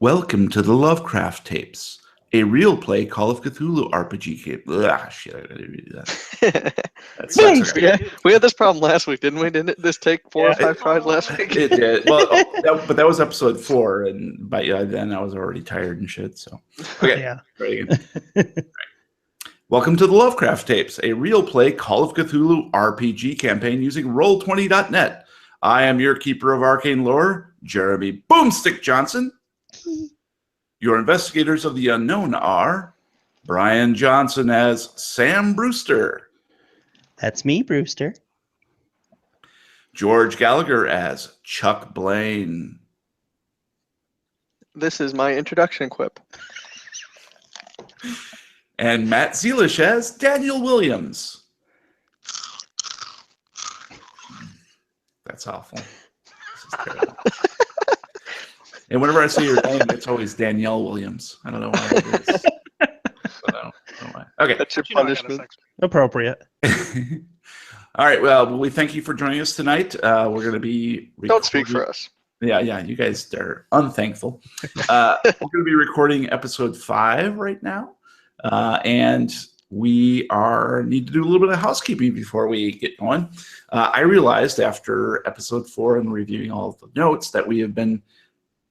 Welcome to the Lovecraft tapes, a real play Call of Cthulhu RPG game. Ugh, shit, I gotta redo that. That sucks. Okay. We had this problem last week, didn't we? Didn't this take 4 or 5 tries last week? It did. Well, but that was episode 4, and by then I was already tired and shit. So, okay, Yeah. try again. Right. Welcome to the Lovecraft tapes, a real play Call of Cthulhu RPG campaign using Roll20.net. I am your keeper of arcane lore, Jeremy Boomstick Johnson. Your investigators of the unknown are Brian Johnson as Sam Brewster. That's me, Brewster. George Gallagher as Chuck Blaine. This is my introduction quip. And Matt Zealish as Daniel Williams. That's awful. This is terrible. And whenever I say your name, it's always Danielle Williams. I don't know why it is. I don't know why. Okay. That's your punishment. Appropriate. All right. Well, we thank you for joining us tonight. We're going to be Don't speak for us. Yeah. You guys are unthankful. We're going to be recording episode 5 right now. And we need to do a little bit of housekeeping before we get going. I realized after episode 4 and reviewing all of the notes that we have been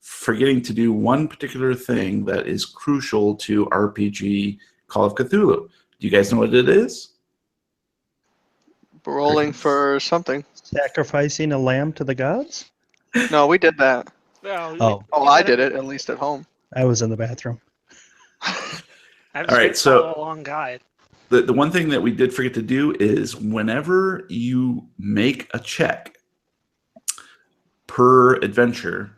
forgetting to do one particular thing that is crucial to RPG Call of Cthulhu. Do you guys know what it is? Rolling for something. Sacrificing a lamb to the gods? No, we did that. Oh, I did it, at least at home. I was in the bathroom. All right, so a long guide. The one thing that we did forget to do is whenever you make a check per adventure,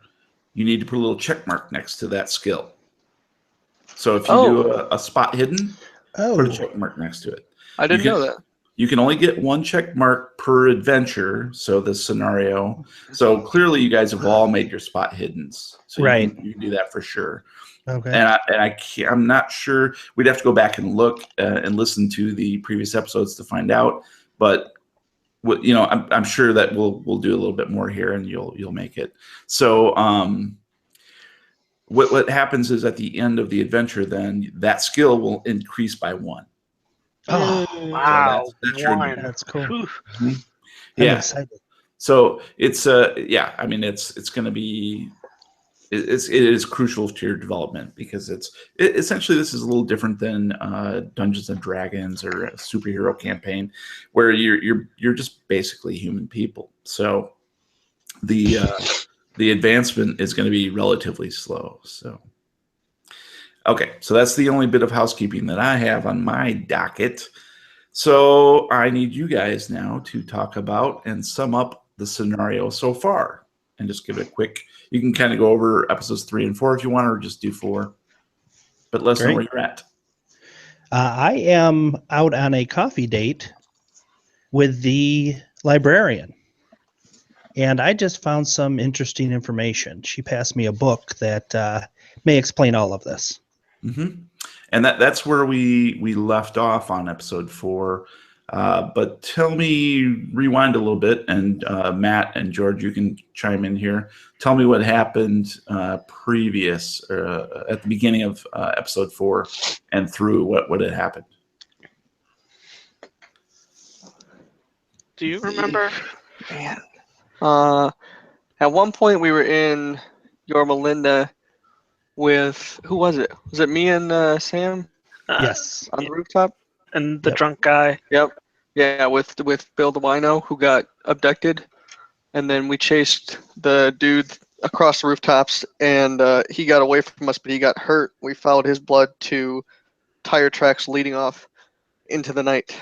you need to put a little check mark next to that skill. So if you do a spot hidden, put a check mark next to it. I didn't know that. You can only get 1 check mark per adventure. So this scenario. So clearly you guys have all made your spot hiddens. So right. You can do that for sure. Okay. And I'm not sure. We'd have to go back and look and listen to the previous episodes to find out. But I'm sure that we'll do a little bit more here, and you'll make it. So what happens is at the end of the adventure, then that skill will increase by 1. Oh, wow! So that's cool. Mm-hmm. I'm Yeah. excited. So it's I mean it's going to be. It is crucial to your development because essentially this is a little different than Dungeons and Dragons or a superhero campaign where you're just basically human people. So the advancement is going to be relatively slow. So okay, so that's the only bit of housekeeping that I have on my docket. So I need you guys now to talk about and sum up the scenario so far. And just give it a quick. You can kind of go over episodes 3 and 4 if you want, or just do 4. But let us know where you're at. I am out on a coffee date with the librarian, and I just found some interesting information. She passed me a book that may explain all of this. Mm-hmm. And that's where we left off on episode 4. But rewind a little bit, and Matt and George, you can chime in here. Tell me what happened previous at the beginning of episode 4 and through what had happened. Do you remember? Man. At one point we were in Yorba Linda with, who was it? Was it me and Sam Yes. on the rooftop? And the drunk guy. Yep. Yeah, with Bill the Wino, who got abducted, and then we chased the dude across the rooftops, and he got away from us, but he got hurt. We followed his blood to tire tracks leading off into the night.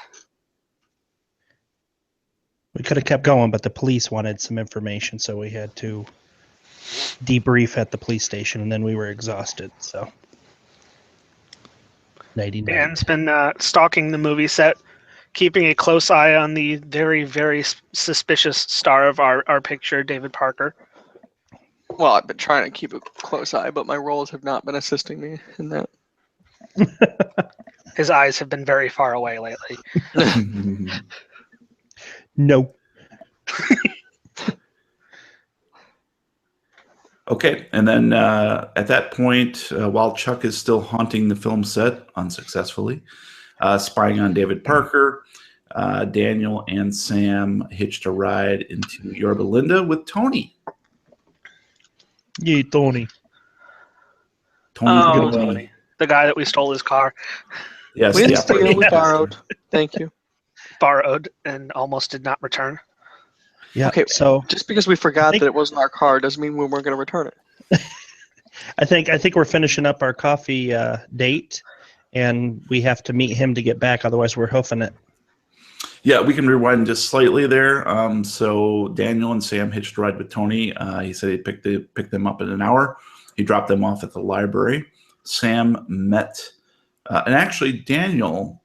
We could have kept going, but the police wanted some information, so we had to debrief at the police station, and then we were exhausted. So, nighty-night. Dan's been stalking the movie set, keeping a close eye on the very, very suspicious star of our picture, David Parker. Well, I've been trying to keep a close eye, but my roles have not been assisting me in that. His eyes have been very far away lately. No. Okay, and then at that point, while Chuck is still haunting the film set unsuccessfully, spying on David Parker, Daniel and Sam hitched a ride into Yorba Linda with Tony. Yay, Tony. Tony, Oh, Tony. Tony, the guy that we stole his car, Yes, We the didn't steal, we operations borrowed. master. Thank you. borrowed and almost did not return. Yeah. Okay. So Just because we forgot think- that it wasn't our car doesn't mean we weren't going to return it. I think we're finishing up our coffee date, and we have to meet him to get back. Otherwise, we're hoofing it. Yeah, we can rewind just slightly there. So Daniel and Sam hitched a ride with Tony. He said he picked them up in an hour. He dropped them off at the library. Sam met, and actually Daniel